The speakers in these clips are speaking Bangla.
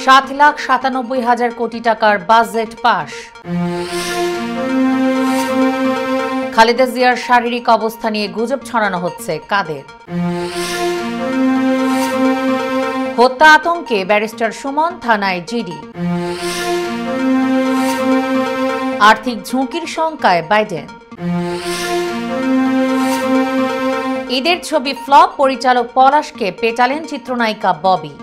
7,97,000 কোটি টাকার বাজেট পাস। খালেদা জিয়ার শারীরিক অবস্থা নিয়ে গুজব ছড়ানো হচ্ছে কাদের? হত্যা আতঙ্কে ব্যারিস্টার সুমন থানায় জিডি। আর্থিক ঝুঁকির শঙ্কায় বাইডেন। ঈদের ছবি ফ্লপ, পরিচালক পলাশকে পেটালেন চিত্রনায়িকা ববি।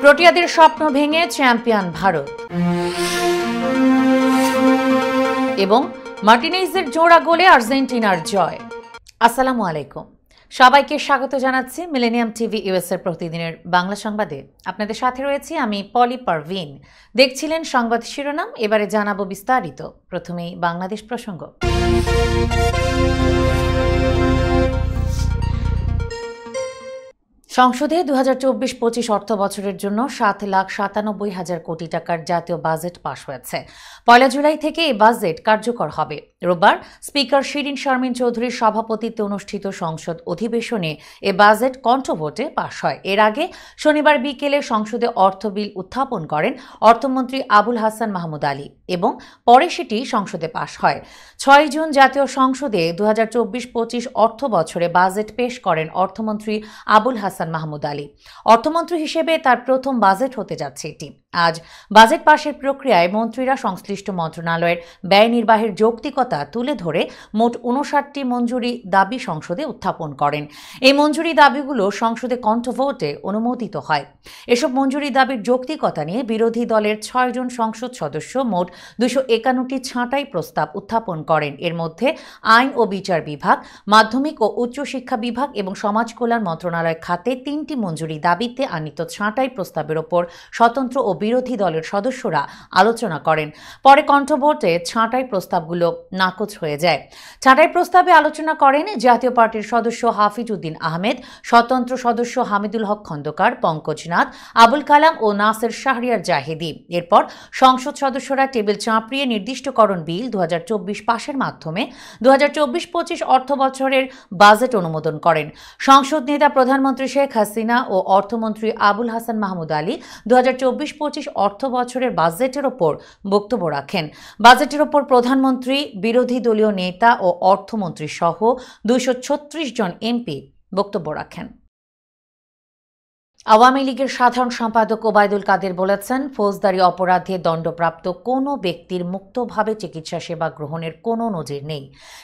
প্রোটিয়াদের স্বপ্ন ভেঙে চ্যাম্পিয়ন ভারত। এবং মার্টিনেজের জোড়া গোলে আর্জেন্টিনার জয়। আসসালামু আলাইকুম, সবাইকে স্বাগত জানাচ্ছি মিলেনিয়াম টিভি ইউএস এর প্রতিদিনের বাংলা সংবাদে। আপনাদের সাথে রয়েছি আমি পলি পারভিন। দেখছিলেন সংবাদ শিরোনাম, এবারে জানাবো বিস্তারিত। প্রথমেই বাংলাদেশ প্রসঙ্গ। সংসদে 2024-25 অর্থ বছরের জন্য 7,97,000 কোটি টাকার জাতীয় বাজেট পাশ হয়েছে। 1 জুলাই থেকে এই বাজেট কার্যকর হবে। রোববার স্পিকার শিরিন শারমিন চৌধুরীর সভাপতিত্বে অনুষ্ঠিত সংসদ অধিবেশনে এ বাজেট কণ্ঠভোটে পাশ হয়। এর আগে শনিবার বিকেলে সংসদে অর্থ বিল উত্থাপন করেন অর্থমন্ত্রী আবুল হাসান মাহমুদ আলী এবং পরে সেটি সংসদে পাশ হয়। 6 জুন জাতীয় সংসদে 2024-25 অর্থ বছরে বাজেট পেশ করেন অর্থমন্ত্রী আবুল হাসান মাহমুদ আলী। অর্থমন্ত্রী হিসেবে তার প্রথম বাজেট হতে যাচ্ছে এটি। আজ বাজেট পাশের প্রক্রিয়ায় মন্ত্রীরা সংশ্লিষ্ট মন্ত্রণালয়ের ব্যয় নির্বাহের যৌক্তিকতা তুলে ধরে মোট 59টি মঞ্জুরি দাবি সংসদে উত্থাপন করেন। এই মঞ্জুরি দাবিগুলো সংসদে কণ্ঠভোটে অনুমোদিত হয়। এসব মঞ্জুরি দাবির যৌক্তিকতা নিয়ে বিরোধী দলের 6 জন সংসদ সদস্য মোট 251টি ছাঁটাই প্রস্তাব উত্থাপন করেন। এর মধ্যে আইন ও বিচার বিভাগ, মাধ্যমিক ও উচ্চশিক্ষা বিভাগ এবং সমাজ কল্যাণ মন্ত্রণালয় খাতে 3টি মঞ্জুরি দাবিতে আনীত ছাঁটাই প্রস্তাবের ওপর স্বতন্ত্র ও বিরোধী দলের সদস্যরা আলোচনা করেন। পরে কণ্ঠভোটে ছাঁটাই প্রস্তাবগুলো নাকচ হয়ে যায়। ছাঁটাই প্রস্তাবে আলোচনা করেন জাতীয় পার্টির সদস্য হাফিজ উদ্দিন আহমেদ, স্বতন্ত্র সদস্য হামিদুল হক খন্দকার, পঙ্কজ নাথ, আবুল কালাম ও নাসের শাহরিয়ার জাহেদি। এরপর সংসদ সদস্যরা টেবিল চাপড়িয়ে নির্দিষ্টকরণ বিল 2024 পাশের মাধ্যমে 2024-25 অর্থ বছরের বাজেট অনুমোদন করেন। সংসদ নেতা প্রধানমন্ত্রী শেখ হাসিনা ও অর্থমন্ত্রী আবুল হাসান মাহমুদ আলী 2024-25 অর্থ বছরের বাজেটের ওপর বক্তব্য রাখেন। বাজেটের ওপর প্রধানমন্ত্রী, বিরোধী দলীয় নেতা ও অর্থমন্ত্রী সহ 236 জন এমপি বক্তব্য রাখেন। আওয়ামী লীগের সাধারণ সম্পাদক ওবায়দুল কাদের বলেছেন, ফৌজদারি অপরাধে দণ্ডপ্রাপ্ত কোনো ব্যক্তির মুক্তভাবে চিকিৎসা সেবা গ্রহণের কোনো নজির নেই।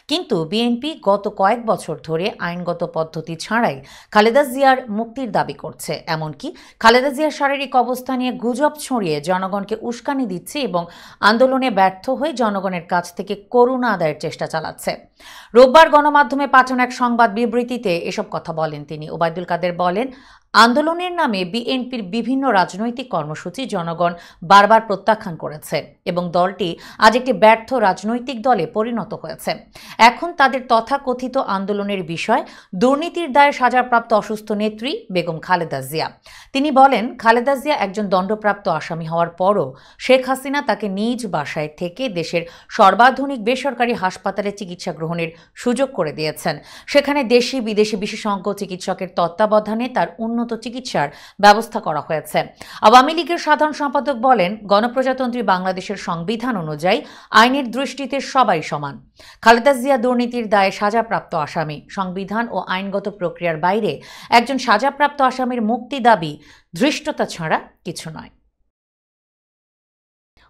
কিন্তু বিএনপি গত কয়েক বছর ধরে আইনগত পদ্ধতি ছাড়াই খালেদা জিয়ার মুক্তির দাবি করছে। এমনকি খালেদা জিয়ার শারীরিক অবস্থা নিয়ে গুজব ছড়িয়ে জনগণকে উস্কানি দিচ্ছে এবং আন্দোলনে ব্যর্থ হয়ে জনগণের কাছ থেকে করুণা আদায়ের চেষ্টা চালাচ্ছে। রোববার গণমাধ্যমে পাঠানো এক সংবাদ বিবৃতিতে এসব কথা বলেন তিনি। ওবায়দুল কাদের বলেন, আন্দোলনের নামে বিএনপির বিভিন্ন রাজনৈতিক কর্মসূচি জনগণ বারবার প্রত্যাখ্যান করেছে এবং দলটি আজ একটি ব্যর্থ রাজনৈতিক দলে পরিণত হয়েছে। এখন তাদের তথাকথিত আন্দোলনের বিষয় দুর্নীতির দায়ে সাজাপ্রাপ্ত অসুস্থ নেত্রী বেগম খালেদা জিয়া। তিনি বলেন, খালেদা জিয়া একজন দণ্ডপ্রাপ্ত আসামি হওয়ার পরও শেখ হাসিনা তাকে নিজ বাসায় থেকে দেশের সর্বাধুনিক বেসরকারি হাসপাতালে চিকিৎসা গ্রহণের সুযোগ করে দিয়েছেন। সেখানে দেশি বিদেশি বিশেষজ্ঞ চিকিৎসকের তত্ত্বাবধানে তার উন্নত চিকিৎসার ব্যবস্থা করা হয়েছে। আওয়ামী লীগের সাধারণ সম্পাদক বলেন, গণপ্রজাতন্ত্রী বাংলাদেশের সংবিধান অনুযায়ী আইনের দৃষ্টিতে সবাই সমান। খালেদা জিয়া দুর্নীতির দায়ে সাজাপ্রাপ্ত আসামি। সংবিধান ও আইনগত প্রক্রিয়ার বাইরে একজন সাজাপ্রাপ্ত আসামির মুক্তি দাবি ধৃষ্টতা ছাড়া কিছু নয়।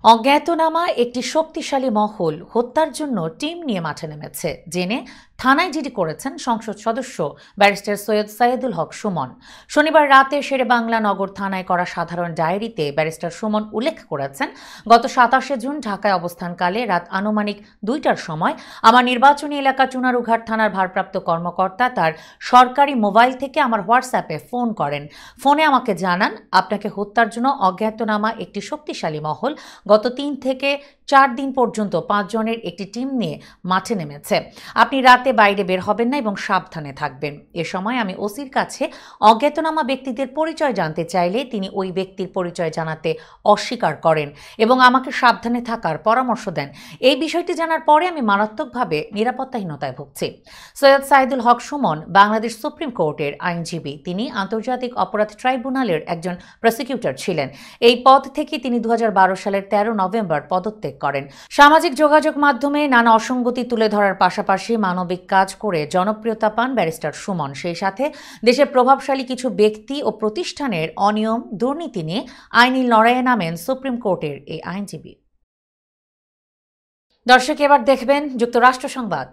অজ্ঞাতনামা একটি শক্তিশালী মহল হত্যার জন্য টিম নিয়ে মাঠে নেমেছে জেনে থানায় জিডি করেছেন সংসদ সদস্য ব্যারিস্টার সৈয়দ সাইদুল হক সুমন। শনিবার রাতে শেরেবাংলা নগর থানায় করা সাধারণ ডায়েরিতে ব্যারিস্টার সুমন উল্লেখ করেছেন, গত 27 জুন ঢাকায় অবস্থানকালে রাত আনুমানিক 2টার সময় আমার নির্বাচনী এলাকা চুনারুঘাট থানার ভারপ্রাপ্ত কর্মকর্তা তার সরকারি মোবাইল থেকে আমার হোয়াটসঅ্যাপে ফোন করেন। ফোনে আমাকে জানান, আপনাকে হত্যার জন্য অজ্ঞাতনামা একটি শক্তিশালী মহল গত 3 থেকে 4 দিন পর্যন্ত 5 জনের একটি টিম নিয়ে মাঠে নেমেছে। আপনি রাতে বাইরে বের হবেন না এবং সাবধানে থাকবেন। এ সময় আমি ওসির কাছে অজ্ঞাতনামা ব্যক্তিদের পরিচয় জানতে চাইলে তিনি ওই ব্যক্তির পরিচয় জানাতে অস্বীকার করেন এবং আমাকে সাবধানে থাকার পরামর্শ দেন। এই বিষয়টি জানার পরে আমি মারাত্মকভাবে নিরাপত্তাহীনতায় ভুগছি। সৈয়দ সাইদুল হক সুমন বাংলাদেশ সুপ্রিম কোর্টের আইনজীবী। তিনি আন্তর্জাতিক অপরাধ ট্রাইব্যুনালের একজন প্রসিকিউটর ছিলেন। এই পদ থেকে তিনি 2012 সালের 13 নভেম্বর পদত্যাগ করেন। সামাজিক যোগাযোগ মাধ্যমে নানা অসঙ্গতি তুলে ধরার পাশাপাশি মানবিক কাজ করে জনপ্রিয়তা পান ব্যারিস্টার সুমন। সেই সাথে দেশের প্রভাবশালী কিছু ব্যক্তি ও প্রতিষ্ঠানের অনিয়ম দুর্নীতি নিয়ে আইনি লড়াইয়ে নামেন সুপ্রিম কোর্টের এই আইনজীবী। দর্শক, এবার দেখবেন যুক্তরাষ্ট্র সংবাদ।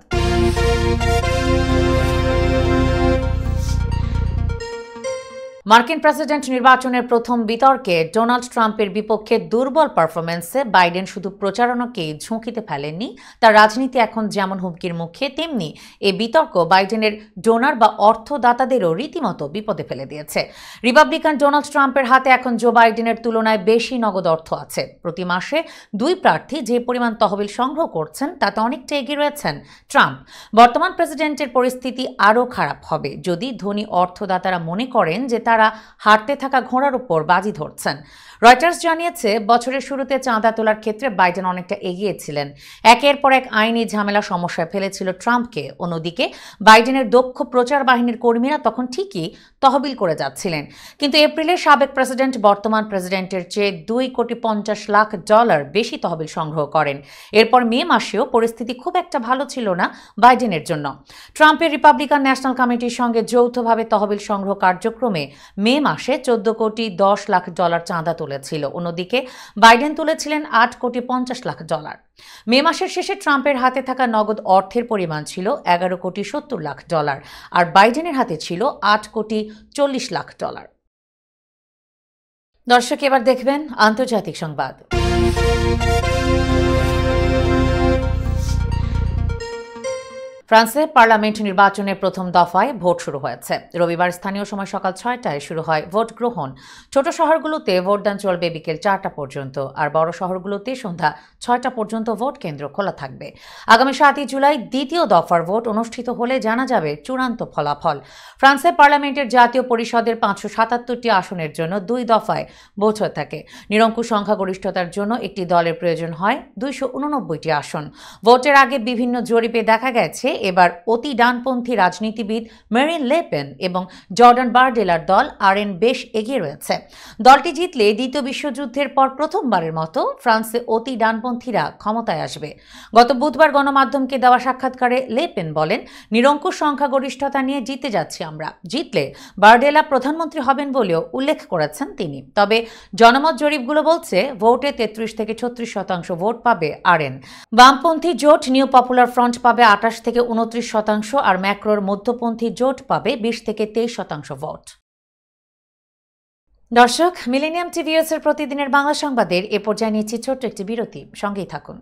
মার্কিন প্রেসিডেন্ট নির্বাচনের প্রথম বিতর্কে ডোনাল্ড ট্রাম্পের বিপক্ষে দুর্বল পারফরমেন্সে বাইডেন শুধু প্রচারণাকেই ঝুঁকিতে ফেলেননি, তার রাজনীতি এখন যেমন হুমকির মুখে, তেমনি এই বিতর্ক বাইডেনের ডোনার বা অর্থদাতাদেরও রীতিমতো বিপদে ফেলে দিয়েছে। রিপাবলিকান ডোনাল্ড ট্রাম্পের হাতে এখন জো বাইডেনের তুলনায় বেশি নগদ অর্থ আছে। প্রতি মাসে 2 প্রার্থী যে পরিমাণ তহবিল সংগ্রহ করছেন তাতে অনেকটা এগিয়ে রয়েছেন ট্রাম্প। বর্তমান প্রেসিডেন্টের পরিস্থিতি আরও খারাপ হবে যদি ধনী অর্থদাতারা মনে করেন যে তারা হারতে থাকা ঘোড়ার উপর বাজি ধরছেন। রয়টার্স জানিয়েছে, বছরের শুরুতে চাঁদা তোলার ক্ষেত্রে বাইডেন অনেকটা এগিয়ে ছিলেন। একের পর এক আইনি ঝামেলা সমস্যায় ফেলেছিল ট্রাম্পকে। অন্যদিকে বাইডেনের দক্ষ প্রচার বাহিনীর কর্মীরা তখন ঠিকই তহবিল করে যাচ্ছিলেন। কিন্তু এপ্রিলে সাবেক প্রেসিডেন্ট বর্তমান প্রেসিডেন্টের চেয়ে $2.50 লাখ বেশি তহবিল সংগ্রহ করেন। এরপর মে মাসেও পরিস্থিতি খুব একটা ভালো ছিল না বাইডেনের জন্য। ট্রাম্পের রিপাবলিকান ন্যাশনাল কমিটির সঙ্গে যৌথভাবে তহবিল সংগ্রহ কার্যক্রমে মে মাসে $14.10 লাখ চাঁদা তুলেছিল। অন্যদিকে বাইডেন তুলেছিলেন $8.50 লাখ। মে মাসের শেষে ট্রাম্পের হাতে থাকা নগদ অর্থের পরিমাণ ছিল $11.70 লাখ আর বাইডেনের হাতে ছিল $8.40 লাখ। দর্শক, এবার দেখবেন আন্তর্জাতিক সংবাদ। ফ্রান্সে পার্লামেন্ট নির্বাচনের প্রথম দফায় ভোট শুরু হয়েছে। রবিবার স্থানীয় সময় সকাল 6টায় শুরু হয় ভোট গ্রহণ। ছোট শহরগুলোতে ভোটদান চলবে বিকেল 4টা পর্যন্ত, আর বড় শহরগুলোতে সন্ধ্যা 6টা পর্যন্ত ভোট কেন্দ্র খোলা থাকবে। আগামী 7 জুলাই দ্বিতীয় দফার ভোট অনুষ্ঠিত হলে জানা যাবে চূড়ান্ত ফলাফল। ফ্রান্সের পার্লামেন্টের জাতীয় পরিষদের 577টি আসনের জন্য 2 দফায় ভোট হয়ে থাকে। নিরঙ্কুশ সংখ্যাগরিষ্ঠতার জন্য একটি দলের প্রয়োজন হয় 289টি আসন। ভোটের আগে বিভিন্ন জরিপে দেখা গেছে এবার অতি ডানপন্থী রাজনীতিবিদ মেরিন লে পেন এবং জর্ডান বারডেলার দল আরএন বেশ এগিয়ে রয়েছে। দলটি জিতলে দ্বিতীয় বিশ্বযুদ্ধের পর প্রথমবারের মতো ফ্রান্সে অতি ডানপন্থীরা ক্ষমতায় আসবে। গত বুধবার গণমাধ্যমকে দেওয়া সাক্ষাৎকারে লে পেন বলেন, নিরঙ্কুশ সংখ্যাগরিষ্ঠতা নিয়ে জিতে যাচ্ছি আমরা। জিতলে বারডেলা প্রধানমন্ত্রী হবেন বলেও উল্লেখ করেছেন তিনি। তবে জনমত জরিপগুলো বলছে ভোটে 33 থেকে 36% ভোট পাবে আরএন। বামপন্থী জোট নিউ পপুলার ফ্রন্ট পাবে 28 থেকে 29% আর ম্যাক্রোর মধ্যপন্থী জোট পাবে 20 থেকে 23% ভোট। দর্শক, মিলেনিয়াম টিভিএস এর প্রতিদিনের বাংলা সংবাদের এ পর্যায়ে নিচ্ছি ছোট্ট একটি বিরতি। সঙ্গেই থাকুন।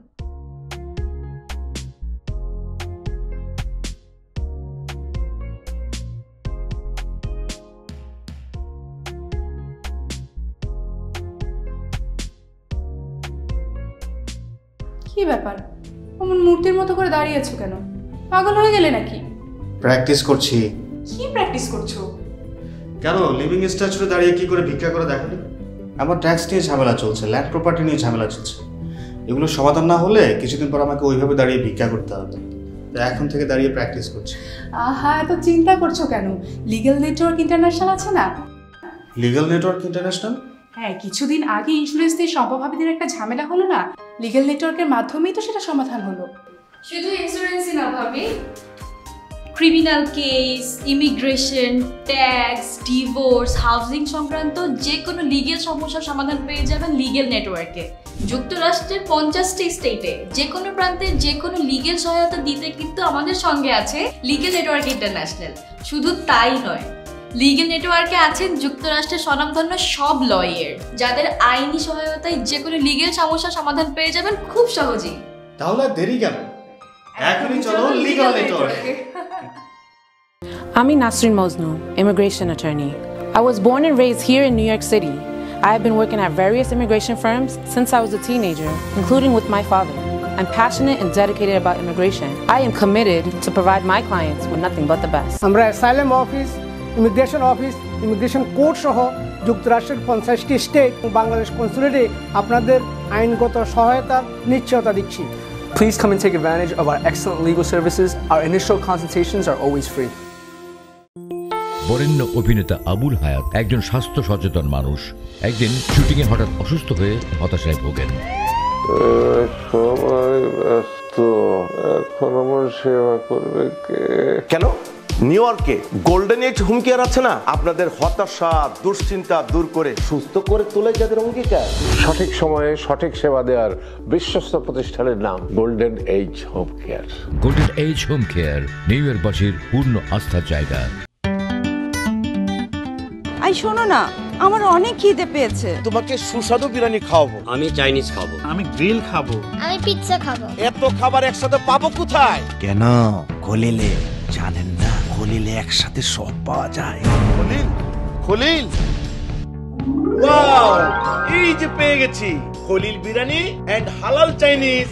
কি ব্যাপার, অমন মূর্তির মতো করে দাঁড়িয়ে আছো কেন? পাগল হয়ে গেলে নাকি? প্র্যাকটিস করছি। কি প্র্যাকটিস করছো? কেন লিভিং স্ট্যাচুতে দাঁড়িয়ে কি করে ভিক্ষা করে দেখনি? আমার ট্যাক্স নিয়ে ঝামেলা চলছে, ল্যান্ড প্রপার্টি নিয়ে ঝামেলা চলছে। এগুলো সমাধান না হলে কিছুদিন পর আমাকে ওইভাবে দাঁড়িয়ে ভিক্ষা করতে হবে। এখন থেকে দাঁড়িয়ে প্র্যাকটিস করছি। আহা, এত চিন্তা করছো কেন? লিগ্যাল নেটওয়ার্ক ইন্টারন্যাশনাল আছে না? Legal network international? হ্যাঁ, কিছুদিন আগে ইন্স্যুরেন্স দিয়ে সম্পভাবীদের একটা ঝামেলা হলো না, লিগ্যাল নেটওয়ার্কের মাধ্যমেই তো সেটা সমাধান হলো। শুধু ইন্স্যুরেন্সই না ভাবি, criminal case, immigration, tax, divorce, housing সংক্রান্ত যে কোনো লিগ্যাল সমস্যার সমাধান পেয়ে যাবেন লিগ্যাল নেটওয়ার্কে। যুক্তরাষ্ট্রের 50টি স্টেটে যে কোনো প্রান্তে যে কোনো লিগ্যাল সহায়তা দিতে কিন্তু আমাদের সঙ্গে আছে লিগ্যাল নেটওয়ার্ক ইন্টারন্যাশনাল। শুধু তাই নয়, লিগ্যাল নেটওয়ার্কে আছেন যুক্তরাষ্ট্রের স্বনামধন্য সব লয়ার, যাদের আইনি সহায়তায় যে কোনো লিগ্যাল সমস্যার সমাধান পেয়ে যাবেন খুব সহজেই। তাহলে দেরি কেন? এখনই চলো লিগ্যাল নেটওয়ার্কে। I'm Nasrin Mosnu, immigration attorney. I was born and raised here in New York City. I have been working at various immigration firms since I was a teenager, including with my father. I'm passionate and dedicated about immigration. I am committed to provide my clients with nothing but the best. আমরা অ্যাসাইলাম অফিস, ইমিগ্রেশন কোর্ট সহ যুক্তরাষ্ট্রের 50টি স্টেট ও বাংলাদেশ কনসুলেটে আপনাদের আইনগত সহায়তার নিশ্চয়তা দিচ্ছি। Please come and take advantage of our excellent legal services. Our initial consultations are always free. বরেণ্য অভিনেতা আবুল হায়াত একজন স্বাস্থ্য সচেতন মানুষ। একদিন শুটিংয়ে হঠাৎ অসুস্থ হয়ে হতাশায় ভোগেন। সবাই ব্যস্ত, এখন আমার সেবা করবে কে? কেন নিউ ইয়র্কে গোল্ডেন এজ হোম কেয়ার আছে না, আপনাদের হতাশা দুশ্চিন্তা দূর করে সুস্থ করে তোলে যাদের অঙ্গীকার। সঠিক সময়ে সঠিক সেবা দেওয়ার বিশ্বস্ত প্রতিষ্ঠানের নাম golden age home care. Golden age home care new ইয়র্কবাসীর পূর্ণ আস্থার জায়গা। আই শোনো না, আমার অনেক খিদে পেয়েছে। তোমাকে সুস্বাদু বিরিয়ানি খাওয়াবো। আমি চাইনিজ খাবো। আমি গ্রিল খাবো। আমি পিৎজা খাবো। এত খাবার একসাথে পাবো কোথায়? কেন খলিলে জানেন না? খলিলে একসাথে সব পাওয়া যায়। খলিল ওয়াও, এই যে পেয়ে গেছি খলিল বিরিয়ানি এন্ড হালাল চাইনিজ।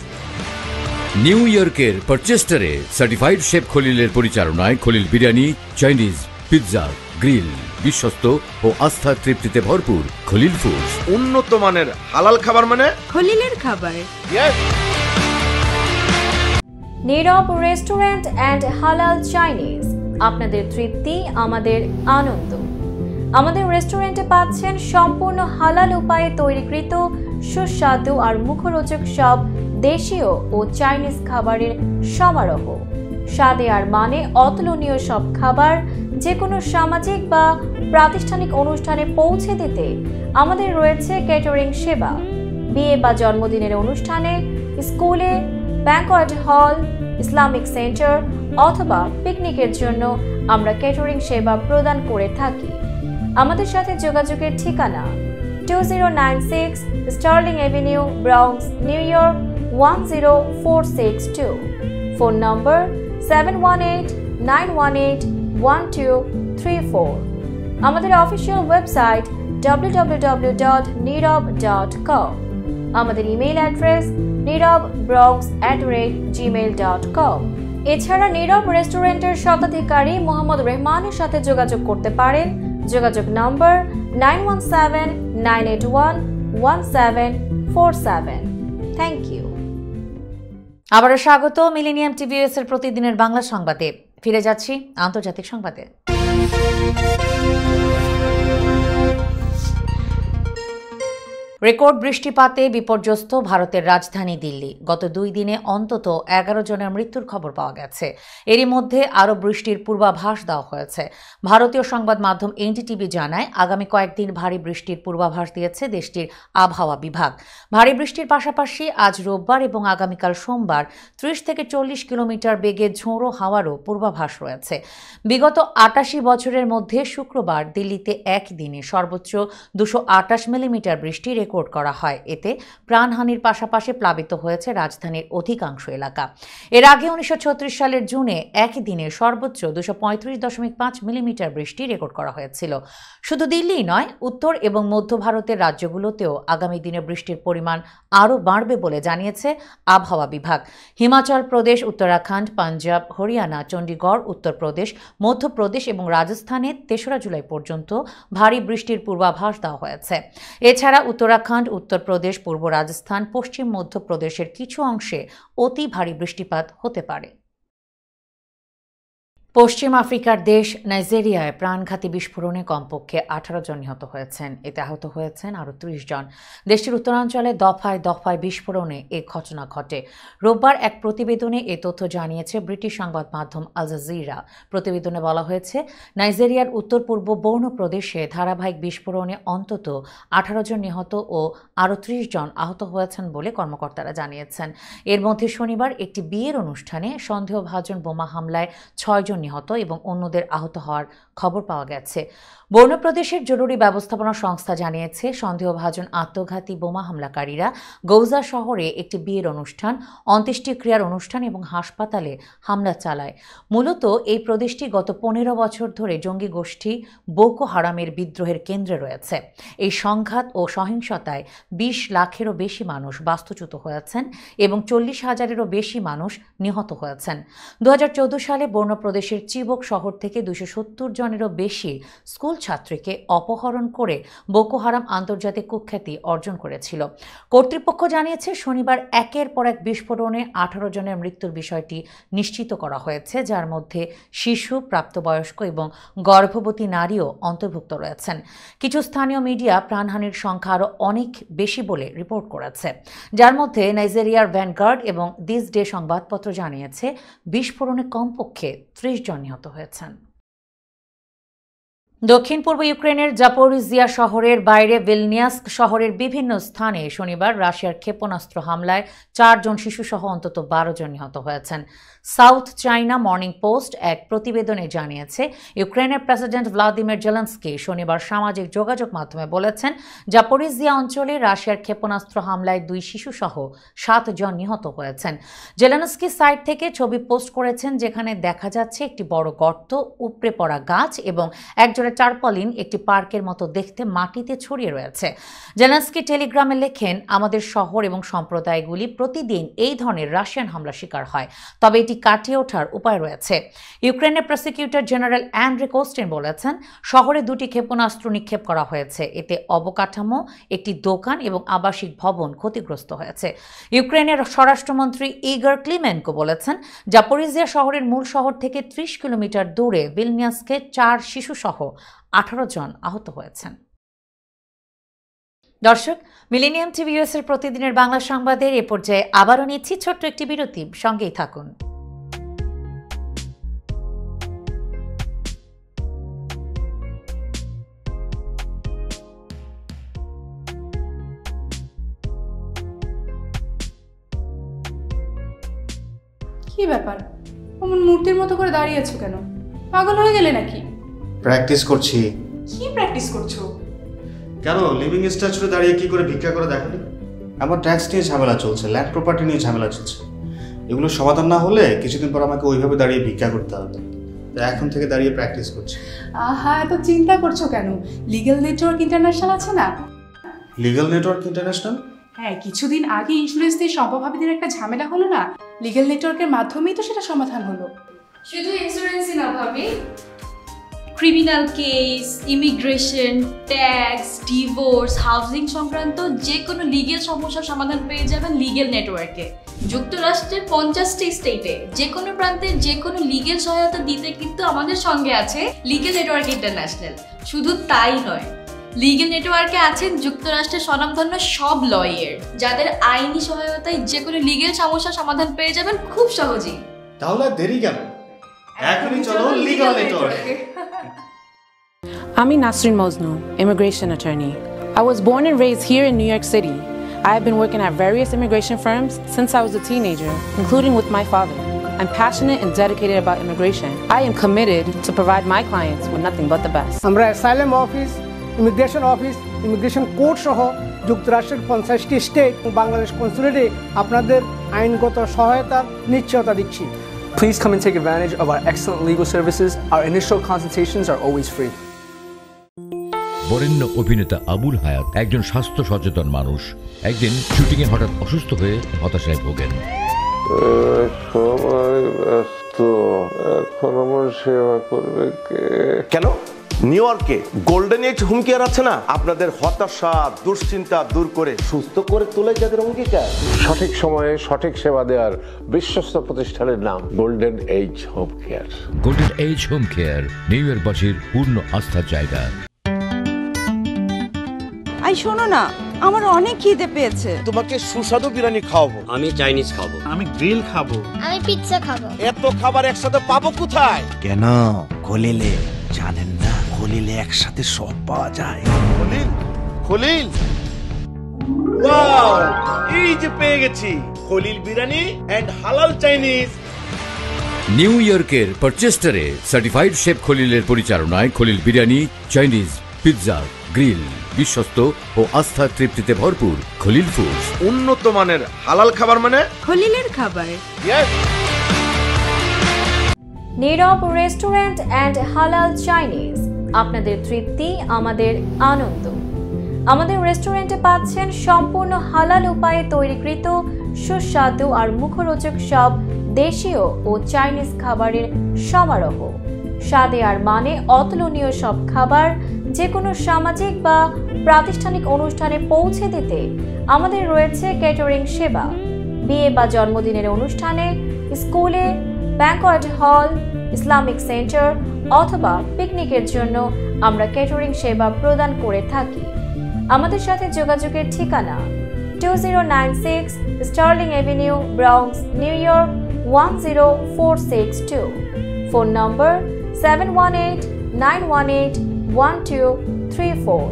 নিউ ইয়র্কের পারচেস্টারে সার্টিফাইড শেফ খলিলের পরিচালনায় Khalil biryani, Chinese, pizza, grill, বিশ্বস্ত ও আস্থার তৃপ্তিতে ভরপুর খলিল ফুডস। উন্নত মানের হালাল খাবার মানে খলিলের খাবার। নীরব রেস্টুরেন্ট অ্যান্ড হালাল চাইনিজ, আপনাদের তৃপ্তি আমাদের আনন্দ। আমাদের রেস্টুরেন্টে পাচ্ছেন সম্পূর্ণ হালাল উপায়ে তৈরিকৃত সুস্বাদু আর মুখরোচক সব দেশীয় ও চাইনিজ খাবারের সমারোহ। স্বাদে আর মানে অতুলনীয় সব খাবার যে কোনো সামাজিক বা প্রাতিষ্ঠানিক অনুষ্ঠানে পৌঁছে দিতে আমাদের রয়েছে ক্যাটারিং সেবা। বিয়ে বা জন্মদিনের অনুষ্ঠানে, স্কুলে, ব্যাংকোয়েট হল, ইসলামিক সেন্টার অথবা পিকনিকের জন্য আমরা ক্যাটারিং সেবা প্রদান করে থাকি। আমাদের সাথে যোগাযোগের ঠিকানা 2096 Sterling Avenue, Bronx, New York 10462। Phone নম্বর 718-918-1234। আমাদের অফিসিয়াল ওয়েবসাইট www.nirab.com। আমাদের ইমেইল অ্যাড্রেস nirab.bronx@gmail.com। এছাড়া নীরব রেস্টুরেন্টের স্বত্বাধিকারী মোহাম্মদ রহমানের সাথে যোগাযোগ করতে পারেন। যোগাযোগ নম্বর 9179811747। Thank you. আবারও স্বাগত মিলেনিয়াম টিভিএস এর প্রতিদিনের বাংলা সংবাদে। ফিরে যাচ্ছি আন্তর্জাতিক সংবাদে। রেকর্ড বৃষ্টিপাতে বিপর্যস্ত ভারতের রাজধানী দিল্লি। গত 2 দিনে অন্তত 11 জনের মৃত্যুর খবর পাওয়া গেছে। এরই মধ্যে আরও বৃষ্টির পূর্বাভাস দেওয়া হয়েছে। ভারতীয় সংবাদ মাধ্যম এনডিটিভি জানায়, আগামী কয়েকদিন ভারী বৃষ্টির পূর্বাভাস দিয়েছে দেশটির আবহাওয়া বিভাগ। ভারী বৃষ্টির পাশাপাশি আজ রোববার এবং আগামীকাল সোমবার 30 থেকে 40 কিলোমিটার বেগে ঝোড়ো হাওয়ারও পূর্বাভাস রয়েছে। বিগত 88 বছরের মধ্যে শুক্রবার দিল্লিতে একদিনে সর্বোচ্চ 228 মিলিমিটার বৃষ্টি রেকর্ড করা হয়। এতে প্রাণহানির পাশাপাশি প্লাবিত হয়েছে রাজধানীর অধিকাংশ এলাকা। এর আগে 1936 সালের জুনে একই দিনে সর্বোচ্চ 235.5 মিলিমিটার বৃষ্টি রেকর্ড করা হয়েছিল। শুধু দিল্লিই নয়, উত্তর এবং মধ্য ভারতের রাজ্যগুলোতেও আগামী দিনে বৃষ্টির পরিমাণ আরও বাড়বে বলে জানিয়েছে আবহাওয়া বিভাগ। হিমাচল প্রদেশ, উত্তরাখণ্ড, পাঞ্জাব, হরিয়ানা, চণ্ডীগড়, উত্তরপ্রদেশ, মধ্যপ্রদেশ এবং রাজস্থানে 3রা জুলাই পর্যন্ত ভারী বৃষ্টির পূর্বাভাস দেওয়া হয়েছে। এছাড়া উত্তরাখণ্ড, উত্তরপ্রদেশ, পূর্ব রাজস্থান, পশ্চিম মধ্যপ্রদেশের কিছু অংশে অতি ভারী বৃষ্টিপাত হতে পারে। পশ্চিম আফ্রিকার দেশ নাইজেরিয়ায় প্রাণঘাতী বিস্ফোরণে কমপক্ষে 18 জন নিহত হয়েছেন। এতে আহত হয়েছেন আরও 30 জন। দেশটির উত্তরাঞ্চলে দফায় দফায় বিস্ফোরণে এ ঘটনা ঘটে। রোববার এক প্রতিবেদনে এ তথ্য জানিয়েছে ব্রিটিশ সংবাদ মাধ্যম আল জাজিরা। প্রতিবেদনে বলা হয়েছে, নাইজেরিয়ার উত্তর পূর্ব বর্নো প্রদেশে ধারাবাহিক বিস্ফোরণে অন্তত 18 জন নিহত ও আরও 30 জন আহত হয়েছেন বলে কর্মকর্তারা জানিয়েছেন। এর মধ্যে শনিবার একটি বিয়ের অনুষ্ঠানে সন্দেহভাজন বোমা হামলায় 6 জন নিহত এবং অন্যদের আহত হওয়ার খবর পাওয়া গেছে। বর্নো প্রদেশের জরুরি ব্যবস্থাপনা সংস্থা জানিয়েছে সন্দেহভাজন আত্মঘাতী বোমা হামলাকারীরা গৌজা শহরে একটি বিয়ের অনুষ্ঠান, অন্ত্যেষ্টিক্রিয়ার অনুষ্ঠান এবং হাসপাতালে হামলা চালায়। মূলত এই প্রদেশটি গত 15 বছর ধরে জঙ্গি গোষ্ঠী বোকো হারামের বিদ্রোহের কেন্দ্রে রয়েছে। এই সংঘাত ও সহিংসতায় 20 লাখেরও বেশি মানুষ বাস্তুচ্যুত হয়েছেন এবং 40,000-এরও বেশি মানুষ নিহত হয়েছেন। 2014 সালে বর্নো প্রদেশের চিবক শহর থেকে 270 জনেরও বেশি স্কুল ছাত্রীকে অপহরণ করে বোকো হারাম আন্তর্জাতিক কুখ্যাতি অর্জন করেছিল। কর্তৃপক্ষ জানিয়েছে শনিবার একের পর এক বিস্ফোরণে 18 জনের মৃত্যুর বিষয়টি নিশ্চিত করা হয়েছে, যার মধ্যে শিশু, প্রাপ্তবয়স্ক এবং গর্ভবতী নারীও অন্তর্ভুক্ত রয়েছেন। কিছু স্থানীয় মিডিয়া প্রাণহানির সংখ্যা আরও অনেক বেশি বলে রিপোর্ট করেছে, যার মধ্যে নাইজেরিয়ার ভ্যানগার্ড এবং দিস ডে সংবাদপত্র জানিয়েছে বিস্ফোরণে কমপক্ষে 30 জন নিহত হয়েছেন। দক্ষিণ পূর্ব ইউক্রেনের জাপোরিজিয়া শহরের বাইরে ভিলনিয়াস্ক শহরের বিভিন্ন স্থানে শনিবার রাশিয়ার ক্ষেপণাস্ত্র হামলায় 4 জন শিশুসহ অন্তত 12 জন নিহত হয়েছেন। সাউথ চাইনা মর্নিং পোস্ট এক প্রতিবেদনে জানিয়েছে ইউক্রেনের প্রেসিডেন্ট ভ্লাদিমির জেলেনস্কি শনিবার সামাজিক যোগাযোগ মাধ্যমে বলেছেন জাপোরিজিয়া অঞ্চলে রাশিয়ার ক্ষেপণাস্ত্র হামলায় 2 শিশুসহ 7 জন নিহত হয়েছেন। জেলেনস্কি সাইট থেকে ছবি পোস্ট করেছেন যেখানে দেখা যাচ্ছে একটি বড় গর্ত, উপড়ে পড়া গাছ এবং একজোড়া টারপলিন একটি পার্কের মতো দেখতে মাটিতে ছড়িয়ে রয়েছে। জেলেনস্কি টেলিগ্রামে লেখেন, আমাদের শহর এবং সম্প্রদায়গুলি প্রতিদিন এই ধরনের রাশিয়ান হামলা শিকার হয়, তবে এটি কাটিয়ে ওঠার উপায় রয়েছে। ইউক্রেনের প্রসিকিউটর জেনারেল অ্যান্ড্রে কোস্টিন বলেছেন শহরে 2টি ক্ষেপণাস্ত্র নিক্ষেপ করা হয়েছে, এতে অবকাঠামো, একটি দোকান এবং আবাসিক ভবন ক্ষতিগ্রস্ত হয়েছে। ইউক্রেনের স্বরাষ্ট্রমন্ত্রী ইগর ক্লিমেনকো বলেছেন জাপোরিজিয়া শহরের মূল শহর থেকে 30 কিলোমিটার দূরে ভিলনিয়াসকে 4 শিশুসহ 18 জন আহত হয়েছেন। দর্শক, মিলেনিয়াম টিভি ইউএস এর প্রতিদিনের বাংলা সংবাদের এ পর্যায়ে আবারও নিচ্ছি ছোট্ট একটি বিরতি, সঙ্গেই থাকুন। কি ব্যাপার, অমন মূর্তির মতো করে দাঁড়িয়ে আছো কেন? পাগল হয়ে গেলে নাকি? প্র্যাকটিস করছি। কি প্র্যাকটিস করছো? কেন লিভিং স্ট্যাচুতে দাঁড়িয়ে কি করে ভিক্ষা করে দেখনি? আমার ট্যাক্স নিয়ে ঝামেলা চলছে, ল্যান্ড প্রপার্টি নিয়ে ঝামেলা চলছে। এগুলো সমাধান না হলে কিছুদিন পর আমাকে ওইভাবে দাঁড়িয়ে ভিক্ষা করতে হবে। তাই এখন থেকে দাঁড়িয়ে প্র্যাকটিস করছি। আহা, এত চিন্তা করছো কেন? লিগ্যাল নেটওয়ার্ক ইন্টারন্যাশনাল আছে না? Legal network international? হ্যাঁ, কিছুদিন আগে ইন্স্যুরেন্স দিয়ে সম্পভাবিদের একটা ঝামেলা হলো না, লিগ্যাল নেটওয়ার্কের মাধ্যমেই তো সেটা সমাধান হলো। শুধু ইন্স্যুরেন্সই না ভাবি, criminal case, immigration, tax, divorce, housing সংক্রান্ত যে কোনো লিগেল সমস্যার সমাধান পেয়ে যাবেন লিগেল নেটওয়ার্কে। যুক্তরাষ্ট্রের 50টি স্টেটে যে কোনো প্রান্তে যে কোনো লিগেল সহায়তা দিতে কিন্তু আমাদের সঙ্গে আছে লিগেল নেটওয়ার্ক ইন্টারন্যাশনাল। শুধু তাই নয়, লিগেল নেটওয়ার্কে আছেন যুক্তরাষ্ট্রের স্বনামধন্য সব লয়ার, যাদের আইনি সহায়তায় যে কোনো লিগেল সমস্যার সমাধান পেয়ে যাবেন খুব সহজেই। তাহলে দেরি কেন? এখনই চলো লিগ্যাল নেটওয়ার্কে। I'm Nasrin Mosnu, immigration attorney. I was born and raised here in New York City. I have been working at various immigration firms since I was a teenager, including with my father. I'm passionate and dedicated about immigration. I am committed to provide my clients with nothing but the best. আমরা অ্যাসাইলাম অফিস, ইমিগ্রেশন কোর্ট সহ যুক্তরাষ্ট্রের 50টি স্টেট এবং বাংলাদেশ কনসুলেটে আপনাদের আইনগত সহায়তার নিশ্চয়তা দিচ্ছি। Please come and take advantage of our excellent legal services. Our initial consultations are always free. বরেণ্য অভিনেতা আবুল হায়াত একজন স্বাস্থ্য সচেতন মানুষ। একদিন শুটিংয়ে হঠাৎ অসুস্থ হয়ে হতাশায় ভোগেন। সবাই ব্যস্ত, এখন আমার সেবা করবে কে? কেন? নিউ ইয়র্কে গোল্ডেন এজ হোম কেয়ার আছে না, আপনাদের হতাশা, দুশ্চিন্তা দূর করে সুস্থ করে তোলে যাদের অঙ্গীকার। সঠিক সময়ে সঠিক সেবা দেওয়ার বিশ্বস্ত প্রতিষ্ঠানের নাম golden age home care. Golden age home care new ইয়র্কবাসীর পূর্ণ আস্থার জায়গা। আই শোনো না, আমার অনেক খিদে পেয়েছে। তোমাকে সুস্বাদু বিরিয়ানি খাওয়াবো। আমি চাইনিজ খাবো। আমি গ্রিল খাবো। আমি পিৎজা খাবো। এত খাবার একসাথে পাবো কোথায়? কেন? খলিলে জানেন না, খলিলে একসাথে সব পাওয়া যায়। খলিল, খলিল, ওয়াও, এই যে পেয়ে গেছি খলিল বিরিয়ানি এন্ড হালাল চাইনিজ। নিউ ইয়র্কের পারচেস্টারে সার্টিফাইড শেফ খলিলের পরিচালনায় Khalil biryani, Chinese, pizza, grill, বিশ্বস্ত ও আস্থার তৃপ্তিতে ভরপুর খলিল ফুডস। উন্নত মানের হালাল খাবার মানে খলিলের খাবার। নীরব রেস্টুরেন্ট অ্যান্ড হালাল চাইনিজ, আপনাদের তৃপ্তি আমাদের আনন্দ। আমাদের রেস্টুরেন্টে পাচ্ছেন সম্পূর্ণ হালাল উপায়ে তৈরিকৃত সুস্বাদু আর মুখরোচক সব দেশীয় ও চাইনিজ খাবারের সমারোহ। স্বাদে আর মানে অতুলনীয় সব খাবার যে কোনো সামাজিক বা প্রাতিষ্ঠানিক অনুষ্ঠানে পৌঁছে দিতে আমাদের রয়েছে ক্যাটারিং সেবা। বিয়ে বা জন্মদিনের অনুষ্ঠানে, স্কুলে, ব্যাংকোয়েট হল, ইসলামিক সেন্টার অথবা পিকনিকের জন্য আমরা ক্যাটারিং সেবা প্রদান করে থাকি। আমাদের সাথে যোগাযোগের ঠিকানা 2096 Sterling Avenue, Bronx, New York 10462। Phone নম্বর 718-918-1234।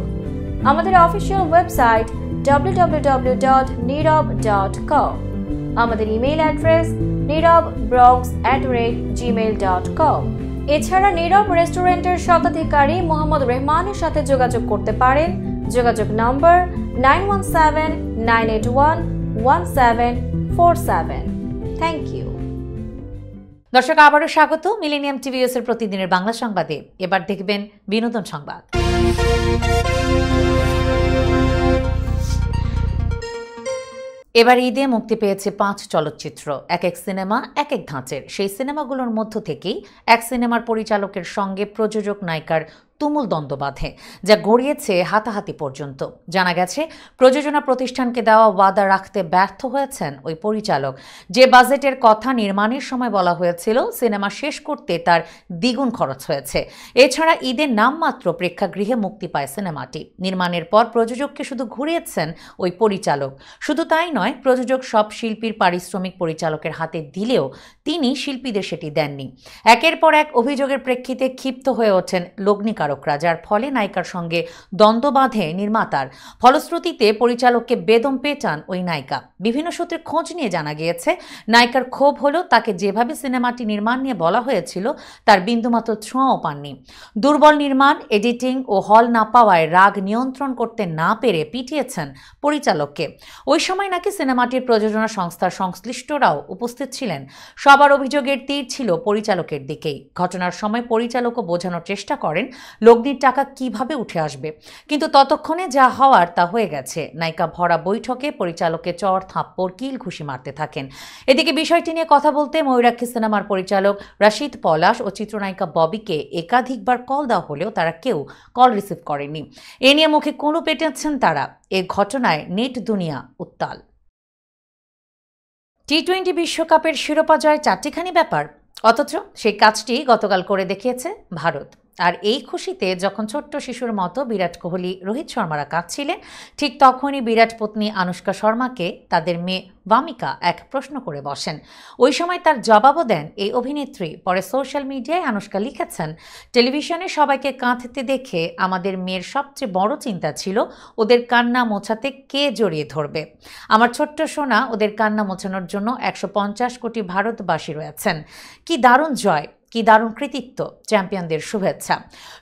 আমাদের অফিসিয়াল ওয়েবসাইট www.nirab.com। আমাদের ইমেইল অ্যাড্রেস nirab.bronx@gmail.com। এছাড়া নীরব রেস্টুরেন্টের স্বত্বাধিকারী মোহাম্মদ রহমানের সাথে যোগাযোগ করতে পারেন। যোগাযোগ নম্বর 9179811747। Thank you. দর্শক, আবারও স্বাগত মিলেনিয়াম টিভিএস এর প্রতিদিনের বাংলা সংবাদে। এবার দেখবেন বিনোদন সংবাদ। এবার ঈদে মুক্তি পেয়েছে 5 চলচ্চিত্র। এক এক সিনেমা এক এক ধাঁচের। সেই সিনেমাগুলোর মধ্য থেকেই এক সিনেমার পরিচালকের সঙ্গে প্রযোজক নায়িকার তুমুল দ্বন্দ্ব বাঁধে, যা গড়িয়েছে হাতাহাতি পর্যন্ত। জানা গেছে, প্রযোজনা প্রতিষ্ঠানকে দেওয়া ওয়াদা রাখতে ব্যর্থ হয়েছেন ওই পরিচালক। যে বাজেটের কথা নির্মাণের সময় বলা হয়েছিল, সিনেমা শেষ করতে তার দ্বিগুণ খরচ হয়েছে। এছাড়া ঈদের নামমাত্র প্রেক্ষাগৃহে মুক্তি পায় সিনেমাটি। নির্মাণের পর প্রযোজককে শুধু ঘুরিয়েছেন ওই পরিচালক। শুধু তাই নয়, প্রযোজক সব শিল্পীর পারিশ্রমিক পরিচালকের হাতে দিলেও তিনি শিল্পীদের সেটি দেননি। একের পর এক অভিযোগের প্রেক্ষিতে ক্ষিপ্ত হয়ে ওঠেন লগ্নিকার, যার ফলে নায়িকার সঙ্গে দ্বন্দ্ব বাঁধে নির্মাতার। ফলশ্রুতিতে পরিচালককে বেদম পেটান ওই নায়িকা। বিভিন্ন সূত্রে খোঁজ নিয়ে জানা গিয়েছে, নায়িকার ক্ষোভ হলো তাকে যেভাবে সিনেমাটি নির্মাণ নিয়ে বলা হয়েছিল তার বিন্দুমাত্র ছোঁয়াও পাননি। দুর্বল নির্মাণ, এডিটিং ও হল না পাওয়ায় রাগ নিয়ন্ত্রণ করতে না পেরে পিটিয়েছেন পরিচালককে। ওই সময় নাকি সিনেমাটির প্রযোজনা সংস্থার সংশ্লিষ্টরাও উপস্থিত ছিলেন। সবার অভিযোগের তীর ছিল পরিচালকের দিকেই। ঘটনার সময় পরিচালকও বোঝানোর চেষ্টা করেন লগ্নির টাকা কিভাবে উঠে আসবে, কিন্তু ততক্ষণে যা হওয়ার তা হয়ে গেছে। নায়িকা ভরা বৈঠকে পরিচালককে চড় থাপ্পড় কিল ঘুষি মারতে থাকেন। এদিকে বিষয়টি নিয়ে কথা বলতে ময়ূরাক্ষী সিনেমার পরিচালক রাশিদ পলাশ ও চিত্রনায়িকা ববিকে একাধিকবার কল দেওয়া হলেও তারা কেউ কল রিসিভ করেনি। এ নিয়ে মুখে কুলু পেটেছেন তারা। এ ঘটনায় নেট দুনিয়া উত্তাল। টি-20 বিশ্বকাপের শিরোপা জয় 4টিখানি ব্যাপার, অথচ সেই কাজটি গতকাল করে দেখিয়েছে ভারত। আর এই খুশিতে যখন ছোট্ট শিশুর মতো বিরাট কোহলি, রোহিত শর্মারা কাঁদছিলেন, ঠিক তখনই বিরাট পত্নী আনুশকা শর্মাকে তাদের মেয়ে ভামিকা এক প্রশ্ন করে বসেন। ওই সময় তার জবাবও দেন এই অভিনেত্রী। পরে সোশ্যাল মিডিয়ায় আনুশকা লিখেছেন, টেলিভিশনে সবাইকে কাঁদতে দেখে আমাদের মেয়ের সবচেয়ে বড় চিন্তা ছিল ওদের কান্না মোছাতে কে জড়িয়ে ধরবে। আমার ছোট্ট সোনা, ওদের কান্না মোছানোর জন্য 150 কোটি ভারতবাসী রয়েছেন। কি দারুণ জয়, কি দারুণ কৃতিত্ব, চ্যাম্পিয়নদের শুভেচ্ছা।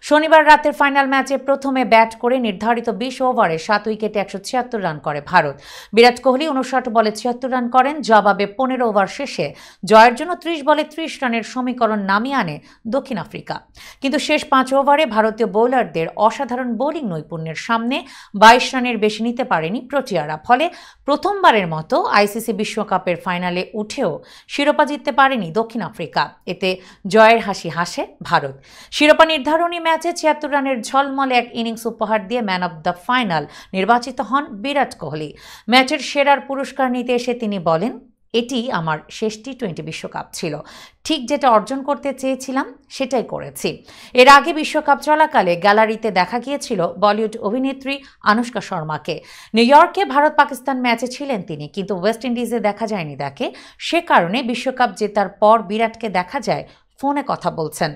শনিবার রাতের ফাইনাল ম্যাচে প্রথমে ব্যাট করে নির্ধারিত 20 ওভারে 7 উইকেটে 176 রান করে ভারত। বিরাট কোহলি 59 বলে 76 রান করেন। জবাবে 15 ওভার শেষে জয়ের জন্য 30 বলে 30 রানের সমীকরণ নামিয়ে আনে দক্ষিণ আফ্রিকা। কিন্তু শেষ 5 ওভারে ভারতীয় বোলারদের অসাধারণ বোলিং নৈপুণ্যের সামনে 22 রানের বেশি নিতে পারেনি প্রোটিয়ারা। ফলে প্রথমবারের মতো আইসিসি বিশ্বকাপের ফাইনালে উঠেও শিরোপা জিততে পারেনি দক্ষিণ আফ্রিকা। এতে জয়ের হাসি হাসে ভারত। শিরোপা নির্ধারণী ম্যাচে 76 রানের ঝলমলে এক ইনিংস উপহার দিয়ে ম্যান অব দ্য ফাইনাল নির্বাচিত হন বিরাট কোহলি। ম্যাচের সেরার পুরস্কার নিতে এসে তিনি বলেন, এটি আমার শেষ টি-20 বিশ্বকাপ ছিল। ঠিক যেটা অর্জন করতে চেয়েছিলাম সেটাই করেছি। এর আগে বিশ্বকাপ চলাকালে গ্যালারিতে দেখা গিয়েছিল বলিউড অভিনেত্রী আনুশকা শর্মাকে। নিউ ইয়র্কে ভারত পাকিস্তান ম্যাচে ছিলেন তিনি, কিন্তু ওয়েস্ট ইন্ডিজে দেখা যায়নি তাকে। সে কারণে বিশ্বকাপ জেতার পর বিরাটকে দেখা যায় ফোনে কথা বলছেন।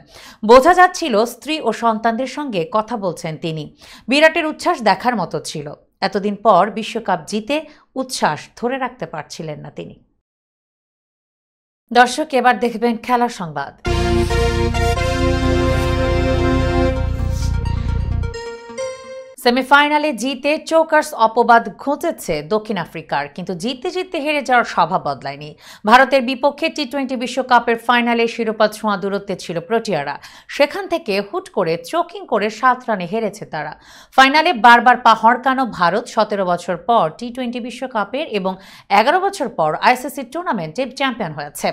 বোঝা যাচ্ছিল স্ত্রী ও সন্তানদের সঙ্গে কথা বলছেন তিনি। বিরাটের উচ্ছ্বাস দেখার মতো ছিল। এতদিন পর বিশ্বকাপ জিতে উচ্ছ্বাস ধরে রাখতে পারছিলেন না তিনি। দর্শক এবার দেখবেন খেলার সংবাদ। সেমিফাইনালে জিতে চোকার্স অপবাদ ঘটেছে দক্ষিণ আফ্রিকার, কিন্তু জিততে জিততে হেরে যাওয়ার স্বভাব বদলায়নি। ভারতের বিপক্ষে টি-20 বিশ্বকাপের ফাইনালে শিরোপা ছোঁয়া দূরত্বে ছিল প্রোটিয়ারা, সেখান থেকে হুট করে চোকিং করে 7 রানে হেরেছে তারা। ফাইনালে বারবার পা হড়কানো ভারত 17 বছর পর টি-20 বিশ্বকাপের এবং 11 বছর পর আইসিসি টুর্নামেন্টে চ্যাম্পিয়ন হয়েছে।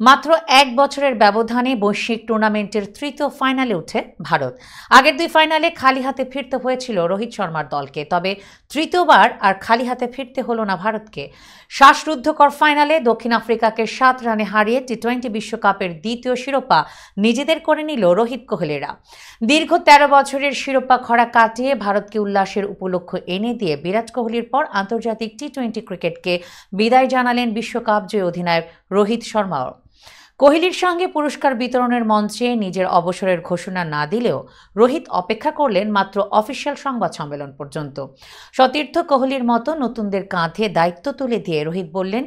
মাত্র 1 বছরের ব্যবধানে বৈশ্বিক টুর্নামেন্টের তৃতীয় ফাইনালে উঠে ভারত। আগের 2 ফাইনালে খালি হাতে ফিরতে হয়েছিল রোহিত শর্মার দলকে, তবে তৃতীয়বার আর খালি হাতে ফিরতে হলো না ভারতকে। শ্বাসরুদ্ধকর ফাইনালে দক্ষিণ আফ্রিকাকে 7 রানে হারিয়ে টি-20 বিশ্বকাপের দ্বিতীয় শিরোপা নিজেদের করে নিল রোহিত কোহলিরা। দীর্ঘ 13 বছরের শিরোপা খরা কাটিয়ে ভারতকে উল্লাসের উপলক্ষ এনে দিয়ে বিরাট কোহলির পর আন্তর্জাতিক টি-20 ক্রিকেটকে বিদায় জানালেন বিশ্বকাপ জয়ী অধিনায়ক রোহিত শর্মাও। কোহলির সঙ্গে পুরস্কার বিতরণের মঞ্চে নিজের অবসরের ঘোষণা না দিলেও রোহিত অপেক্ষা করলেন মাত্র অফিসিয়াল সংবাদ সম্মেলন পর্যন্ত। সতীর্থ কোহলির মতো নতুনদের কাঁধে দায়িত্ব তুলে দিয়ে রোহিত বললেন,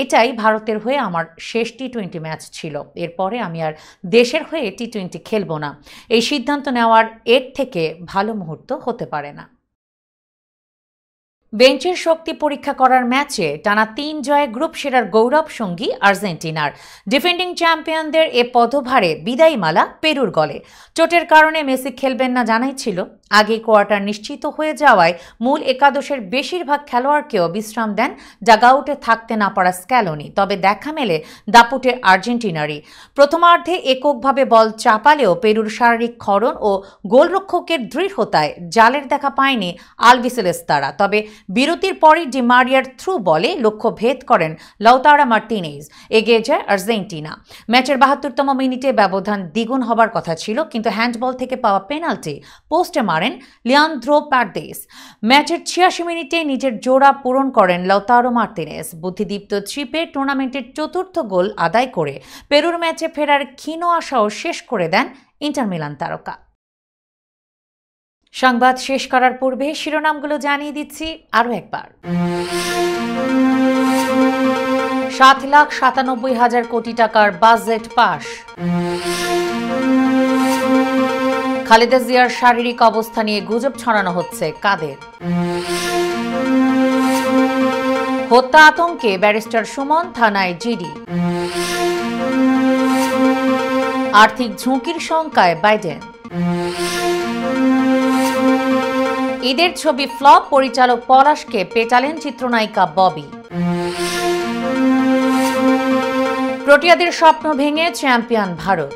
এটাই ভারতের হয়ে আমার শেষ টি-20 ম্যাচ ছিল, এরপরে আমি আর দেশের হয়ে টি-20 খেলব না। এই সিদ্ধান্ত নেওয়ার এর থেকে ভালো মুহূর্ত হতে পারে না। বেঞ্চের শক্তি পরীক্ষা করার ম্যাচে টানা 3 জয়ে গ্রুপ সেরার গৌরব সঙ্গী আর্জেন্টিনার। ডিফেন্ডিং চ্যাম্পিয়নদের এ পদভারে বিদায়ী মালা পেরুর গলে। চোটের কারণে মেসি খেলবেন না জানাই ছিল। আগে কোয়ার্টার নিশ্চিত হয়ে যাওয়ায় মূল একাদশের বেশিরভাগ খেলোয়াড়কেও বিশ্রাম দেন ডাগআউটে থাকতে না পারা স্ক্যালোনি। তবে দেখা মেলে দাপুটের আর্জেন্টিনারই। প্রথমার্ধে এককভাবে বল চাপালেও পেরুর শারীরিক ক্ষরণ ও গোলরক্ষকের দৃঢ়তায় জালের দেখা পায়নি আলবিসেলেস্তারা। তবে বিরতির পরই ডি মারিয়ার থ্রু বলে লক্ষ্য ভেদ করেন লাউতারো মার্টিনেজ। এগিয়ে যায় আর্জেন্টিনা। ম্যাচের 72তম মিনিটে ব্যবধান দ্বিগুণ হবার কথা ছিল, কিন্তু হ্যান্ডবল থেকে পাওয়া পেনাল্টি পোস্টে মারেন লিয়ান্দ্রো প্যারেদেস। ম্যাচের 86 মিনিটে নিজের জোড়া পূরণ করেন লাউতারো মার্টিনেজ। বুদ্ধিদীপ্ত চিপে টুর্নামেন্টের 4র্থ গোল আদায় করে পেরুর ম্যাচে ফেরার ক্ষীণ আশাও শেষ করে দেন ইন্টার মিলান তারকা। সংবাদ শেষ করার পূর্বে শিরোনামগুলো জানিয়ে দিচ্ছি আরও একবার। 7,97,000 কোটি টাকার বাজেট পাস। খালেদা জিয়ার শারীরিক অবস্থা নিয়ে গুজব ছড়ানো হচ্ছে কাদের। হত্যা আতঙ্কে ব্যারিস্টার সুমন থানায় জিডি। আর্থিক ঝুঁকির শঙ্কায় বাইডেন। ঈদের ছবি ফ্লপ, পরিচালক পলাশকে পেটালেন চিত্রনায়িকা ববি। প্রোটিয়াদের স্বপ্ন ভেঙে চ্যাম্পিয়ন ভারত।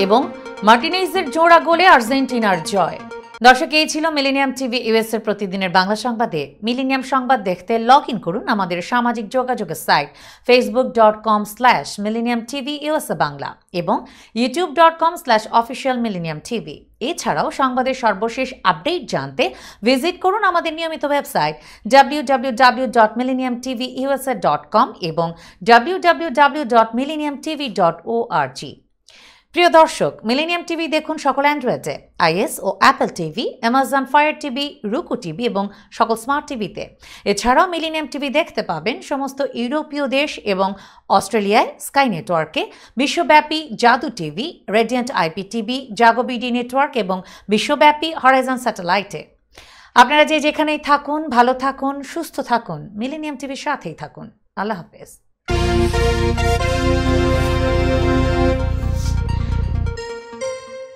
এবং মার্টিনেজের জোড়া গোলে আর্জেন্টিনার জয়। দর্শক, এই ছিল মিলেনিয়াম টিভি ইউএস এর প্রতিদিনের বাংলা সংবাদে। মিলেনিয়াম সংবাদ দেখতে লগ ইন করুন আমাদের সামাজিক যোগাযোগের সাইট facebook.com/millenniumtvUSA বাংলা এবং youtube.com/officialmillenniumtv। এছাড়াও সংবাদের সর্বশেষ আপডেট জানতে ভিজিট করুন আমাদের নিয়মিত ওয়েবসাইট www.millenniumtvusa.com এবং www.millenniumtv.org। প্রিয় দর্শক, মিলেনিয়াম টিভি দেখুন সকল অ্যান্ড্রয়েডে, iOS ও Apple TV, Amazon Fire TV, Roku TV এবং সকল স্মার্ট টিভিতে। এছাড়াও মিলেনিয়াম টিভি দেখতে পাবেন সমস্ত ইউরোপীয় দেশ এবং অস্ট্রেলিয়ায় স্কাই নেটওয়ার্কে, বিশ্বব্যাপী জাদু টিভি, রেডিয়েন্ট আইপি টিভি, জাগো বিডি নেটওয়ার্ক এবং বিশ্বব্যাপী হরাইজন স্যাটেলাইটে। আপনারা যে যেখানেই থাকুন, ভালো থাকুন, সুস্থ থাকুন, মিলেনিয়াম টিভির সাথেই থাকুন। আল্লাহ হাফেজ।